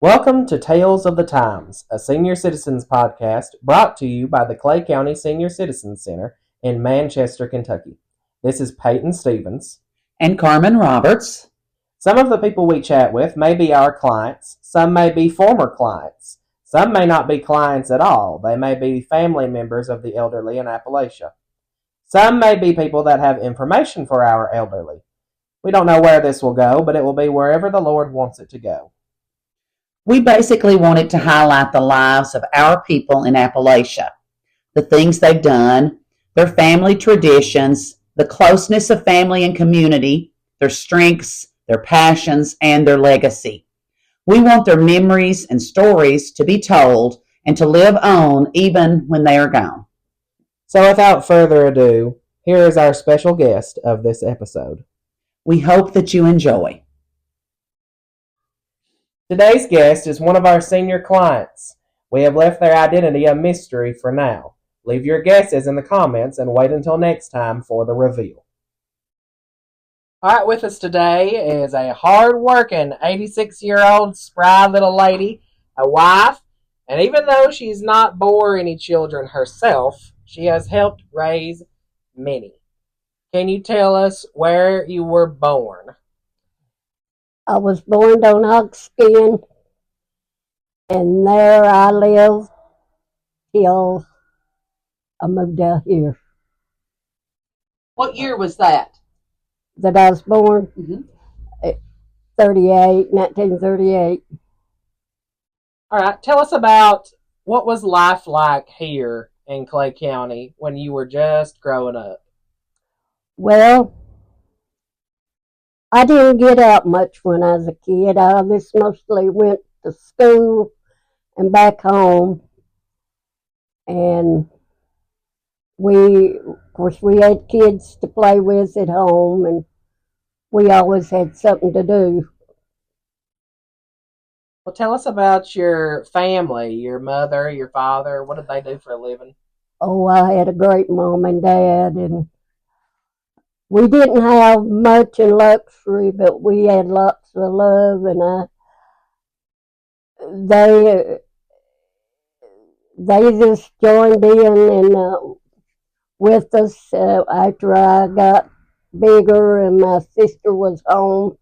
Welcome to Tales of the Times, a senior citizens podcast brought to you by the Clay County Senior Citizens Center in Manchester, Kentucky. This is Peyton Stevens. And Carmen Roberts. Some of the people we chat with may be our clients, some may be former clients, some may not be clients at all. They may be family members of the elderly in Appalachia. Some may be people that have information for our elderly. We don't know where this will go, but it will be wherever the Lord wants it to go. We basically wanted to highlight the lives of our people in Appalachia, the things they've done, their family traditions, the closeness of family and community, their strengths, their passions, and their legacy. We want their memories and stories to be told and to live on even when they are gone. So without further ado, here is our special guest of this episode. We hope that you enjoy. Today's guest is one of our senior clients. We have left their identity a mystery for now. Leave your guesses in the comments and wait until next time for the reveal. All right, with us today is a hard-working 86-year-old spry little lady, a wife, and even though she's not bore any children herself, she has helped raise many. Can you tell us where you were born? I was born on Hogskin, and there I lived till I moved out here. What year was that? That I was born? 1938. All right, tell us about what was life like here in Clay County when you were just growing up. Well, I didn't get out much when I was a kid. I just mostly went to school and back home. And of course, we had kids to play with at home, and we always had something to do. Well, tell us about your family, your mother, your father. What did they do for a living? Oh, I had a great mom and dad, and we didn't have much in luxury, but we had lots of love, and they just joined in and with us after I got bigger and my sister was home,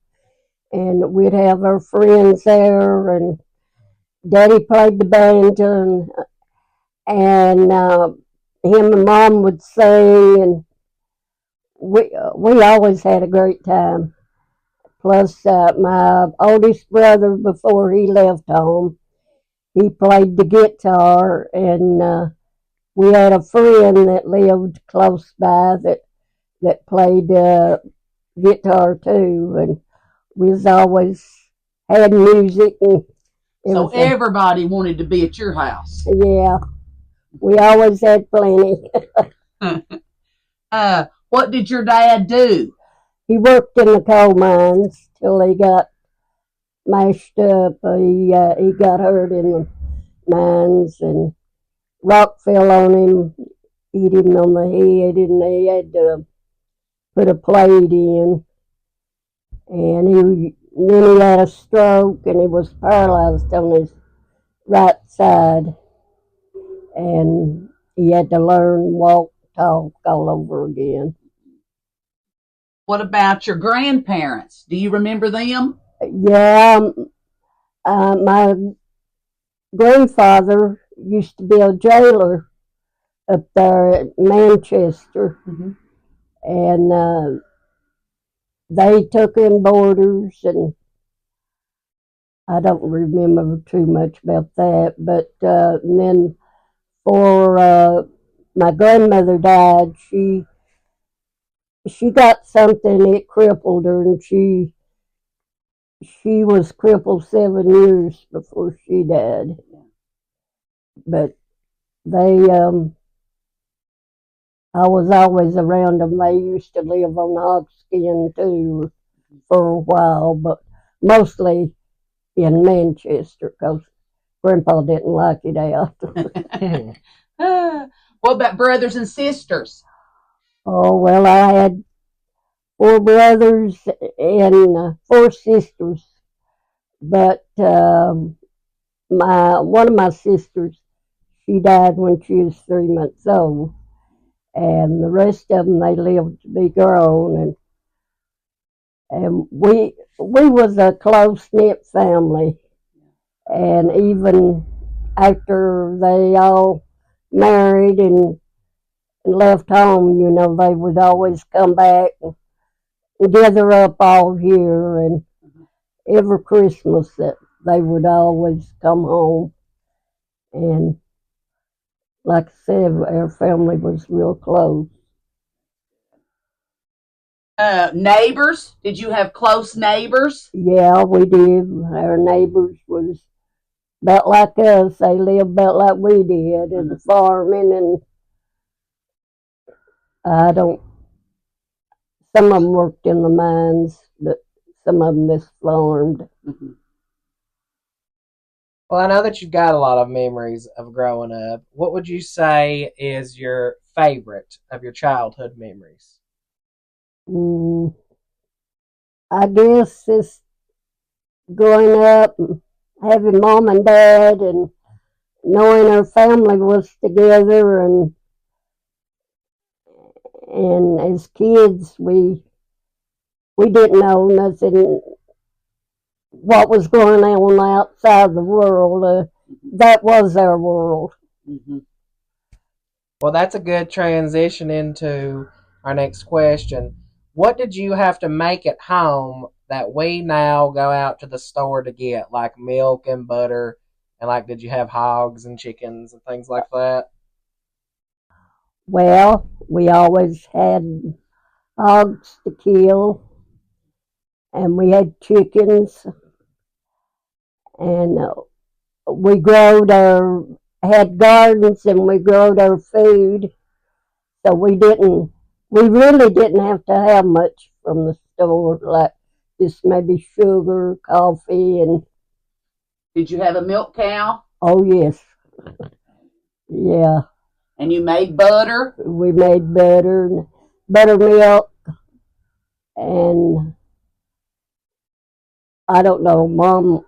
and we'd have our friends there, and Daddy played the banjo, and him and Mom would sing, and we always had a great time. Plus, my oldest brother, before he left home, he played the guitar, and we had a friend that lived close by that played guitar too, and we was always had music. And so everybody wanted to be at your house. Yeah, we always had plenty. What did your dad do? He worked in the coal mines till he got mashed up. He got hurt in the mines, and rock fell on him, hit him on the head, and they had to put a plate in. And then he had a stroke, and he was paralyzed on his right side, and he had to learn walk, talk all over again. What about your grandparents? Do you remember them? Yeah, my grandfather used to be a jailer up there at Manchester, and they took in boarders, and I don't remember too much about that. But then, for my grandmother died, she got something that crippled her, and she was crippled 7 years before she died. But I was always around them. They used to live on Hogskin too for a while, but mostly in Manchester because Grandpa didn't like it out. What about brothers and sisters? Oh, well, I had 4 brothers and 4 sisters, but one of my sisters, she died when she was 3 months old, and the rest of them they lived to be grown, and we was a close knit family, and even after they all married and left home, they would always come back and gather up all year, and every Christmas that they would always come home. And like I said, our family was real close. Neighbors? Did you have close neighbors? Yeah, we did. Our neighbors was about like us. They lived about like we did, and farming, and I don't. Some of them worked in the mines, but some of them just farmed. Mm-hmm. Well, I know that you've got a lot of memories of growing up. What would you say is your favorite of your childhood memories? I guess it's growing up, and having mom and dad, and knowing our family was together, and as kids we didn't know nothing what was going on outside the world. That was our world. Mm-hmm. Well, that's a good transition into our next question. What did you have to make at home that we now go out to the store to get, like milk and butter? And like, did you have hogs and chickens and things like that? Well, we always had hogs to kill, and we had chickens, and we had gardens, and we growed our food, so we really didn't have to have much from the store, like just maybe sugar, coffee, and Did you have a milk cow? oh yes, yeah, And you made butter? we made buttermilk, and I don't know, mom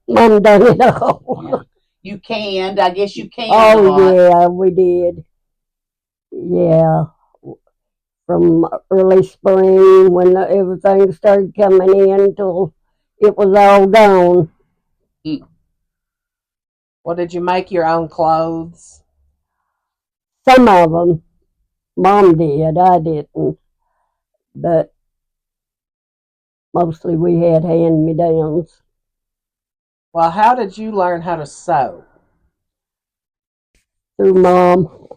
done it all. Yeah. You canned. I guess you canned a Oh lot. yeah, we did. Yeah, from early spring when everything started coming in till it was all gone. Well, did you make your own clothes? Some of them, mom did, I didn't, but mostly we had hand-me-downs. Well, how did you learn how to sew? Through mom.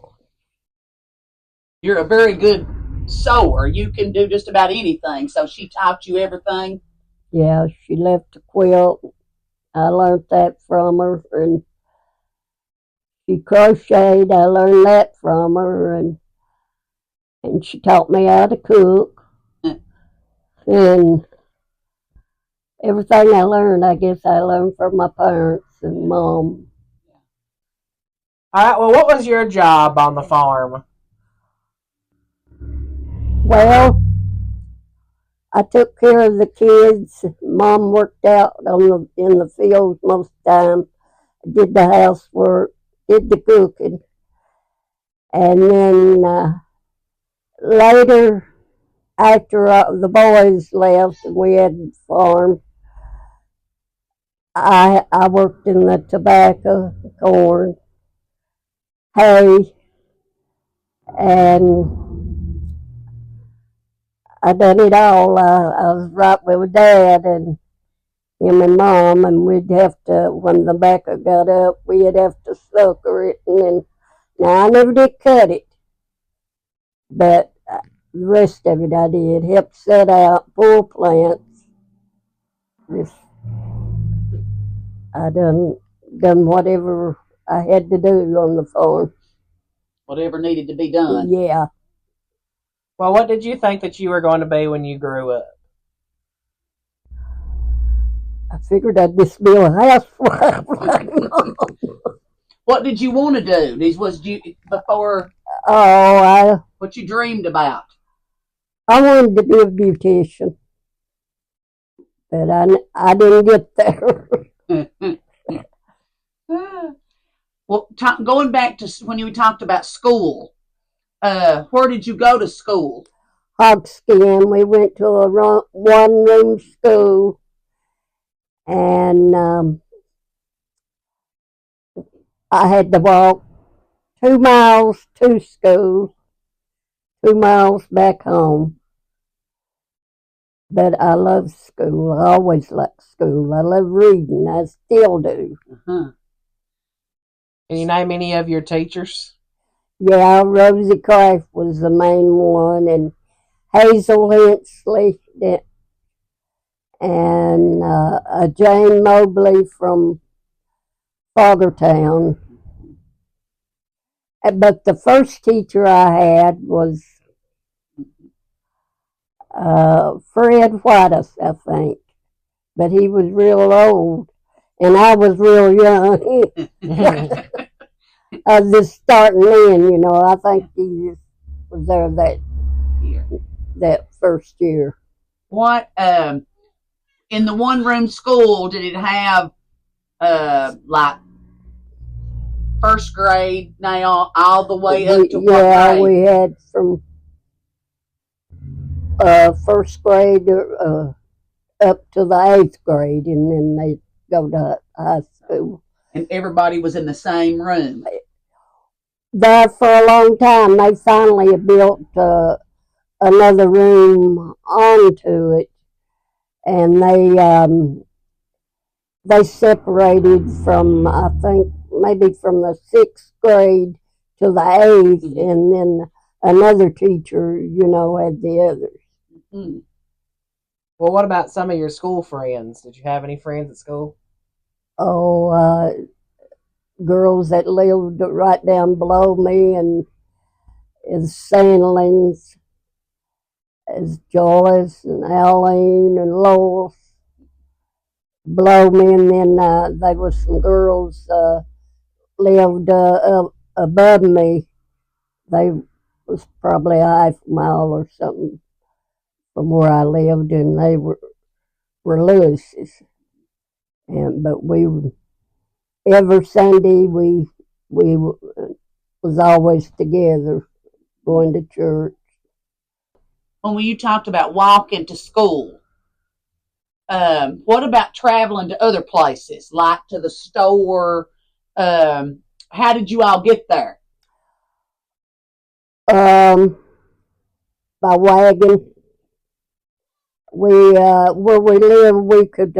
You're a very good sewer. You can do just about anything. So she taught you everything. Yeah, she left a quilt. I learned that from her, and she crocheted. I learned that from her, and she taught me how to cook. And everything I learned, I guess I learned from my parents and mom. All right, well, what was your job on the farm? Well, I took care of the kids. Mom worked out in the fields most of the time, did the housework, did the cooking. And then later, after the boys left and we had the farm, I worked in the tobacco, corn, hay, and I done it all. I was right with Dad and him and Mom, and we'd have to, when the tobacco got up, we'd have to sucker it, and then, now I never did cut it, but the rest of it I did. Help set out, pull plants. This, I done whatever I had to do on the farm. Whatever needed to be done. Yeah. Well, what did you think that you were going to be when you grew up? I figured I'd just build a house for her. What did you want to do? Was you before Oh, what you dreamed about? I wanted to be a beautician, but I didn't get there. Well, going back to when you talked about school, where did you go to school? Hogskin. We went to a one-room school, and I had to walk 2 miles to school, 2 miles back home. But I love school. I always liked school. I love reading. I still do. Uh-huh. Can you name any of your teachers? Yeah, Rosie Craft was the main one, and Hazel Hensley, and Jane Mobley from Foggertown. But the first teacher I had was Fred Whitus, I think. But he was real old, and I was real young. I was just starting in, I think he just was there that first year. What in the one-room school did it have like first grade now all the way up to what grade? We had from first grade up to the 8th grade, and then they go to high school. And everybody was in the same room. There for a long time. They finally built another room onto it, and they separated from, I think, maybe from the 6th grade to the 8th, mm-hmm. and then another teacher, had the others. Mm-hmm. Well, what about some of your school friends? Did you have any friends at school? Oh, girls that lived right down below me, and as Sandlings, as Joyce and Aline and Lois below me, and then there was some girls lived above me. They was probably a half mile or something from where I lived, and they were Lewis's. But every Sunday we was always together, going to church. When you talked about walking to school, what about traveling to other places, like to the store? How did you all get there? By wagon. Where we live, we could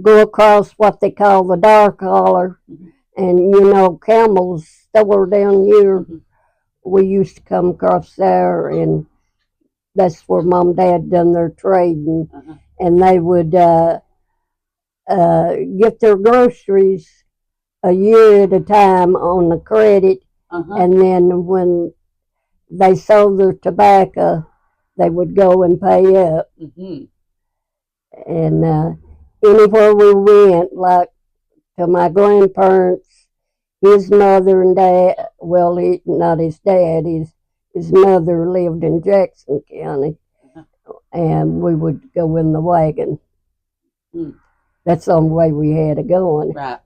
go across what they call the dark holler, mm-hmm. and Campbell's store down here. Mm-hmm. We used to come across there, and that's where Mom and Dad done their trading, uh-huh. and they would get their groceries a year at a time on the credit, uh-huh. and then when they sold their tobacco, they would go and pay up. Mm-hmm. And anywhere we went, like to my grandparents, his mother and dad, well, not his dad, his mother lived in Jackson County, uh-huh. and we would go in the wagon. Mm. That's the only way we had it going. Right.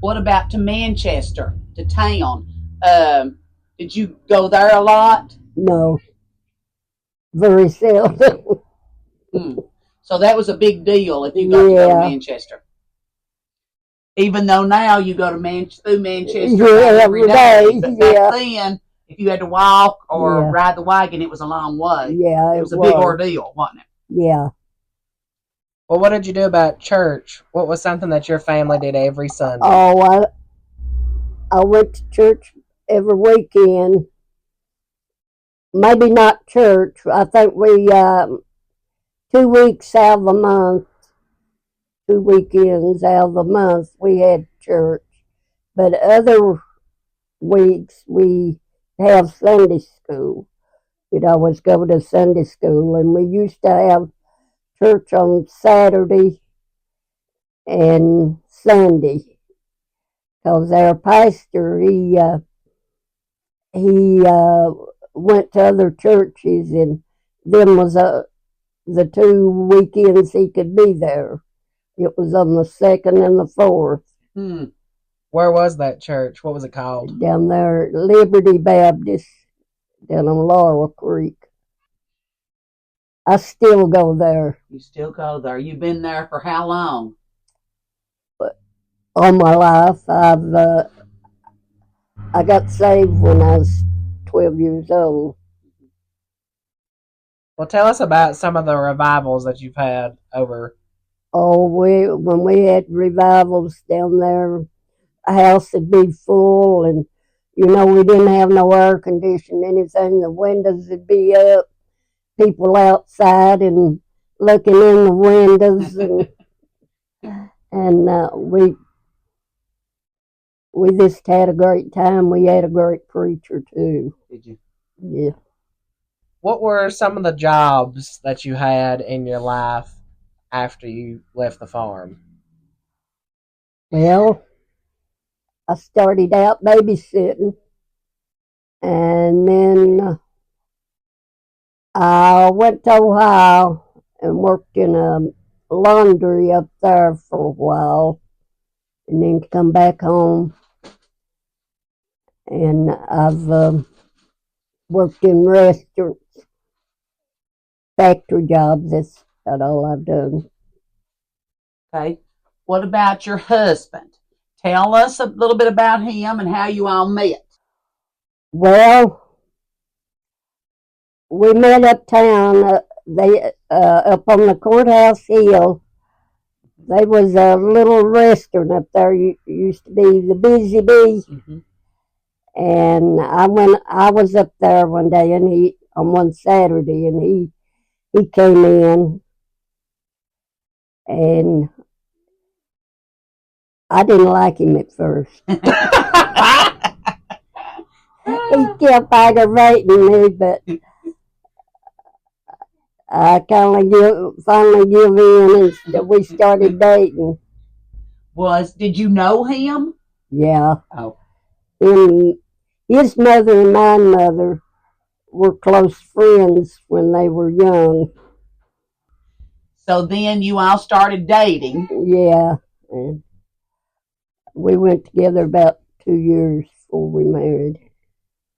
What about to Manchester, to town? Did you go there a lot? No. Very seldom. So that was a big deal if you got to go to Manchester. Even though now you go to through Manchester every day. But back then, if you had to walk or ride the wagon, it was a long way. Yeah, it was a big ordeal, wasn't it? Yeah. Well, what did you do about church? What was something that your family did every Sunday? Oh, I went to church every weekend. Maybe not church. I think we 2 weeks out of the month, 2 weekends out of the month, we had church. But other weeks we have Sunday school. We'd always go to Sunday school, and we used to have church on Saturday and Sunday, because our pastor he went to other churches, and them was the 2 weekends he could be there. It was on the 2nd and the 4th. Where was that church? What was it called? down there at Liberty Baptist down on Laurel Creek. I still go there You still go there. You've been there for how long? all my life. I got saved when I was 12 years old. Well, tell us about some of the revivals that you've had over. Oh, when we had revivals down there, a house would be full, and we didn't have no air conditioning, anything. The windows would be up, people outside and looking in the windows, and we just had a great time. We had a great preacher too. Did you? Yeah. What were some of the jobs that you had in your life after you left the farm? Well, I started out babysitting, and then I went to Ohio and worked in a laundry up there for a while, and then come back home. And I've worked in restaurants, factory jobs. That's about all I've done. Okay. What about your husband? Tell us a little bit about him and how you all met. Well, we met uptown. They up on the courthouse hill. There was a little restaurant up there. Used to be the Busy Bee. Mm-hmm. And I was up there one day, and on one Saturday, and he came in, and I didn't like him at first. He kept aggravating me, but I finally give in, and we started dating. Did you know him? Yeah. Oh. And his mother and my mother were close friends when they were young. So then you all started dating. Yeah. And we went together about 2 years before we married.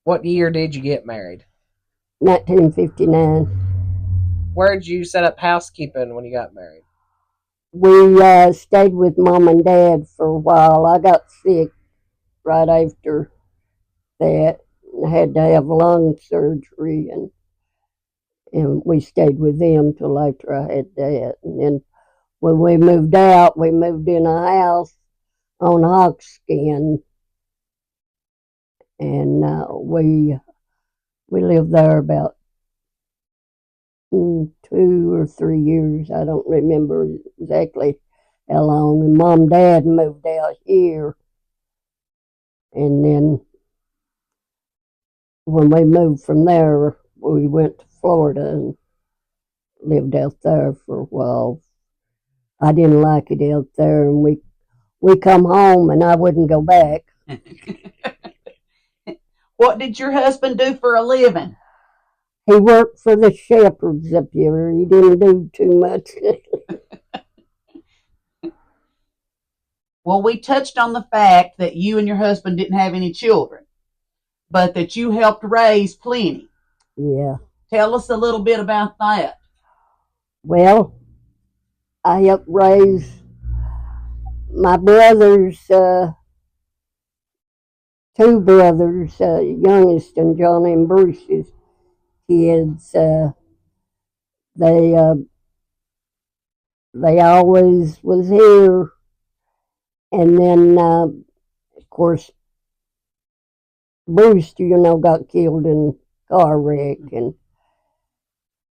What year did you get married? 1959. Where did you set up housekeeping when you got married? We stayed with Mom and Dad for a while. I got sick right after that. I had to have lung surgery, and we stayed with them till after I had that. And then when we moved out, we moved in a house on Hogskin, and we lived there about 2 or 3 years. I don't remember exactly how long. And Mom and Dad moved out here, and then when we moved from there, we went to Florida and lived out there for a while. I didn't like it out there, and we come home, and I wouldn't go back. What did your husband do for a living? He worked for the shepherds up here. He didn't do too much. Well, we touched on the fact that you and your husband didn't have any children, but that you helped raise plenty. Yeah. Tell us a little bit about that. Well, I helped raise my brothers, 2 brothers, youngest and Johnny and Bruce's kids. They always was here, and then of course Bruce, got killed in a car wreck, and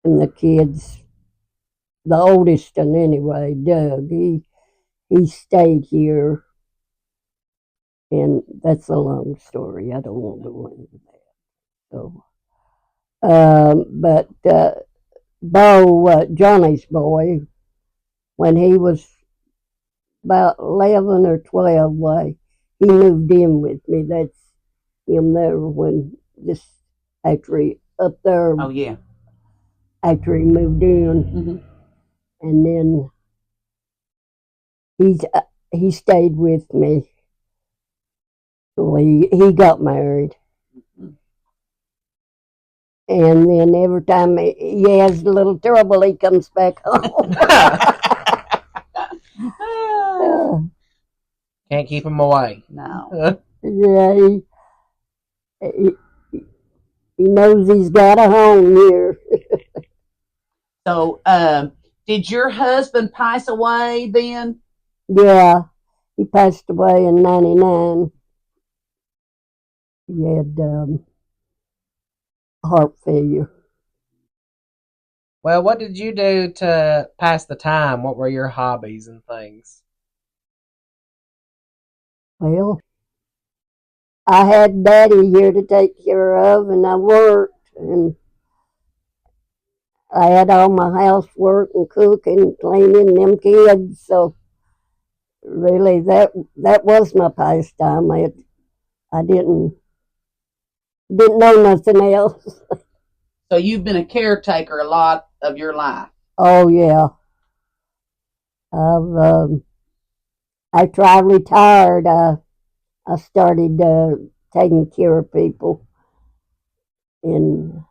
the kids, the oldest one anyway, Doug, he stayed here, and that's a long story. I don't want to go into that. So, but Bo, Johnny's boy, when he was about 11 or 12, he moved in with me. That's him there when this factory up there. Oh, yeah. After he moved in, Mm-hmm. and then he stayed with me, Well, he got married. And then every time he has a little trouble, he comes back home. Can't keep him away. No. Yeah, he knows he's got a home here. So, did your husband pass away then? Yeah, he passed away in '99. He had heart failure. Well, what did you do to pass the time? What were your hobbies and things? Well, I had Daddy here to take care of, and I worked, and I had all my housework and cooking and cleaning them kids. So really, that was my pastime. I didn't know nothing else. So you've been a caretaker a lot of your life. Oh yeah, after I retired, I started taking care of people, and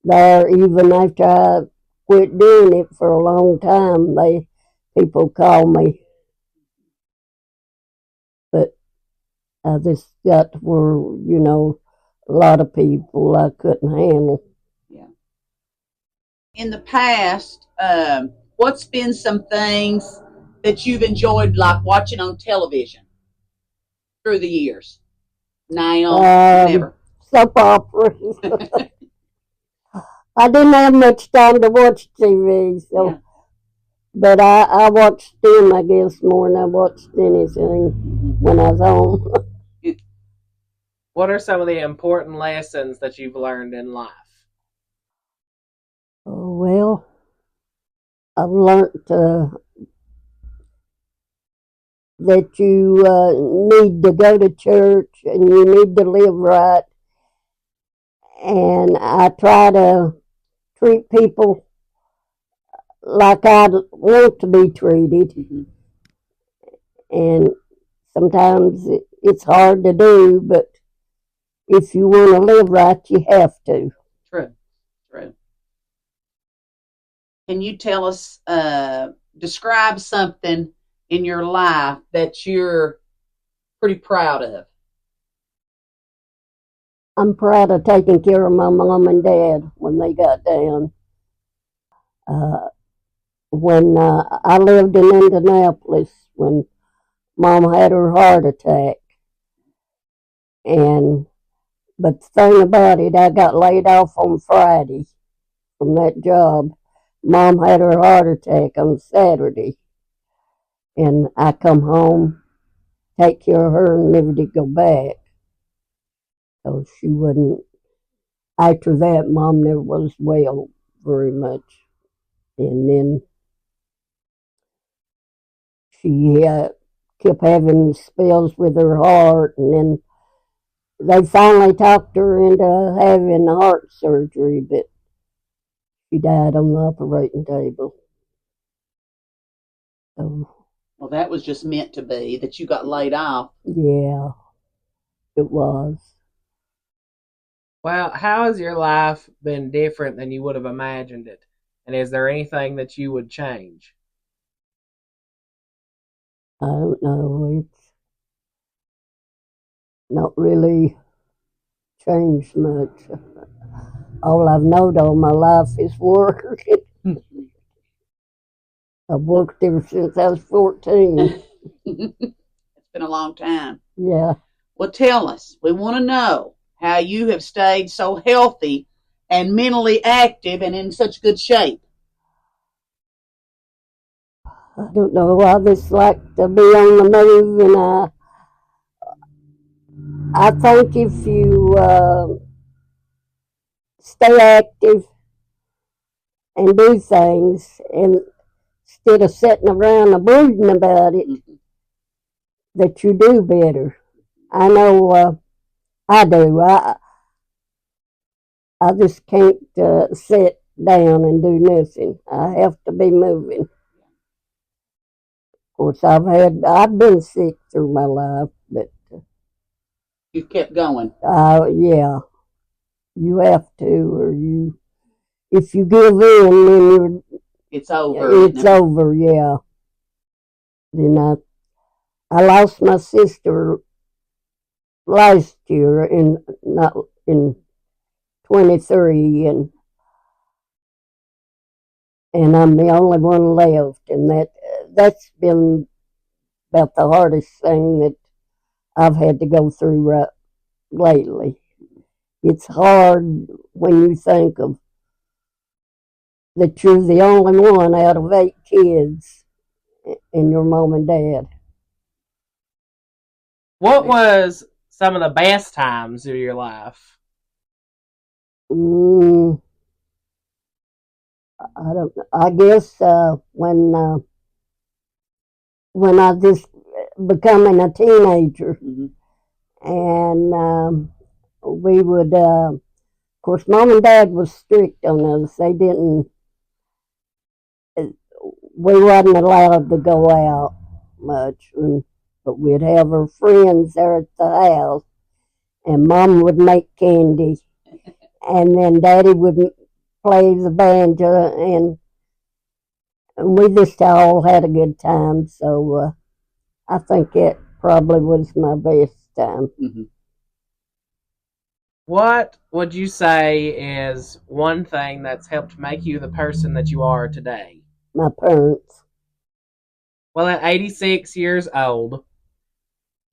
there, even after I quit doing it for a long time, people call me, but I just got where a lot of people I couldn't handle. Yeah. In the past, what's been some things that you've enjoyed, like watching on television through the years? Now, never. Soap operas. I didn't have much time to watch TV, so. Yeah. But I watched them, I guess, more than I watched anything when I was home. What are some of the important lessons that you've learned in life? Oh, well, I've learned that you need to go to church and you need to live right. And I try to treat people like I want to be treated. Mm-hmm. And sometimes it's hard to do, but if you want to live right, you have to. True. Can you tell us, describe something in your life that you're pretty proud of? I'm proud of taking care of my mom and dad when they got down. When I lived in Indianapolis, when Mom had her heart attack, but the thing about it, I got laid off on Friday from that job. Mom had her heart attack on Saturday, and I come home, take care of her, and never did go back. So she wouldn't. After that, Mom never was well very much, and then she kept having spells with her heart, and then they finally talked her into having heart surgery, but she died on the operating table. So, well, that was just meant to be, that you got laid off. Yeah, it was. Well, how has your life been different than you would have imagined it? And is there anything that you would change? I don't know. It's not really changed much. All I've known all my life is work. I've worked ever since I was 14. It's been a long time. Yeah. Well, tell us. We want to know how you have stayed so healthy and mentally active and in such good shape. I don't know. I just like to be on the move, and I think if you stay active and do things, and instead of sitting around and brooding about it, that you do better. I know I do. I just can't sit down and do nothing. I have to be moving. Of course, I've been sick through my life, but You kept going. Yeah, you have to, or if you give in, then It's over. it's over. Yeah. Then I lost my sister last year not in 23, and I'm the only one left, and that's been about the hardest thing that I've had to go through lately. It's hard when you think of that you're the only one out of 8 kids and your mom and dad. What was some of the best times of your life? Mm, I don't. I guess when I just becoming a teenager, and we would, of course, mom and dad was strict on us. They didn't. We wasn't allowed to go out much, but we'd have our friends there at the house, and mom would make candy, and then daddy would play the banjo, and we just all had a good time. So I think it probably was my best time. What would you say is one thing that's helped make you the person that you are today? My parents. Well, at 86 years old,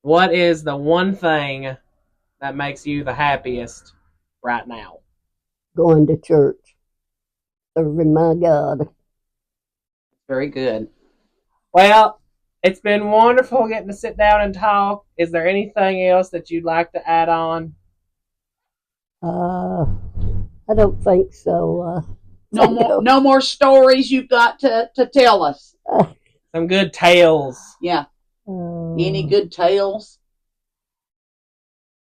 what is the one thing that makes you the happiest right now? Going to church, serving my God. Very good. Well, it's been wonderful getting to sit down and talk. Is there anything else that you'd like to add on? I don't think so. No more stories you've got to tell us. Some good tales. Yeah. Any good tales?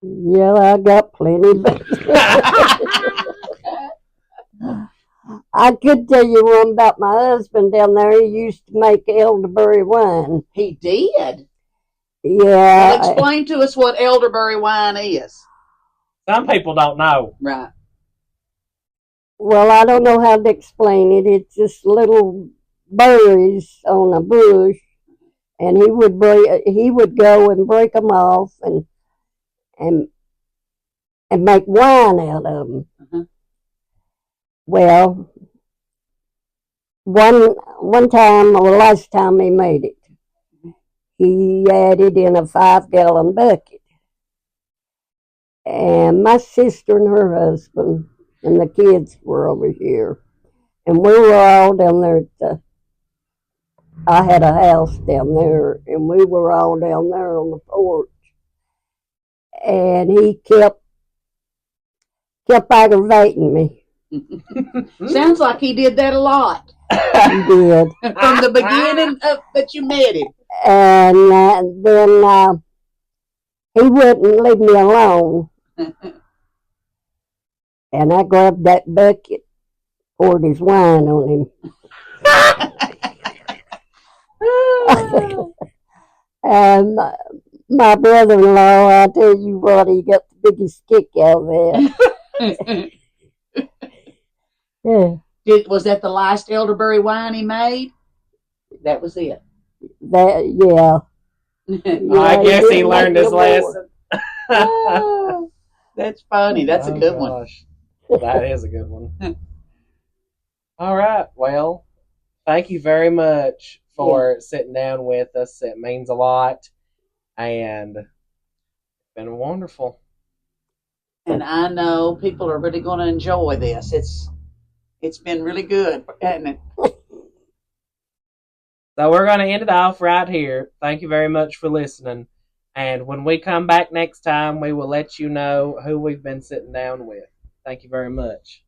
Yeah, I got plenty. But I could tell you one about my husband down there. He used to make elderberry wine. He did? Yeah. Well, explain to us what elderberry wine is. Some people don't know. Right. Well, I don't know how to explain it. It's just little berries on a bush, and he would go and break them off and make wine out of them. Well, one time, or last time he made it, he had it in a 5-gallon bucket, and my sister and her husband and the kids were over here, and we were all down there I had a house down there, and we were all down there on the porch, and he kept aggravating me. Sounds like he did that a lot. He did. From the beginning that you met him. And then he wouldn't leave me alone. And I grabbed that bucket, poured his wine on him. And my brother-in-law, I tell you what, he got the biggest kick out of that. Yeah. Was that the last elderberry wine he made? That was it. Yeah. I guess he learned his lesson. That's funny. That's a good one. That is a good one. All right. Well, thank you very much for sitting down with us. It means a lot. And it's been wonderful. And I know people are really going to enjoy this. It's been really good, hasn't it? So we're going to end it off right here. Thank you very much for listening. And when we come back next time, we will let you know who we've been sitting down with. Thank you very much.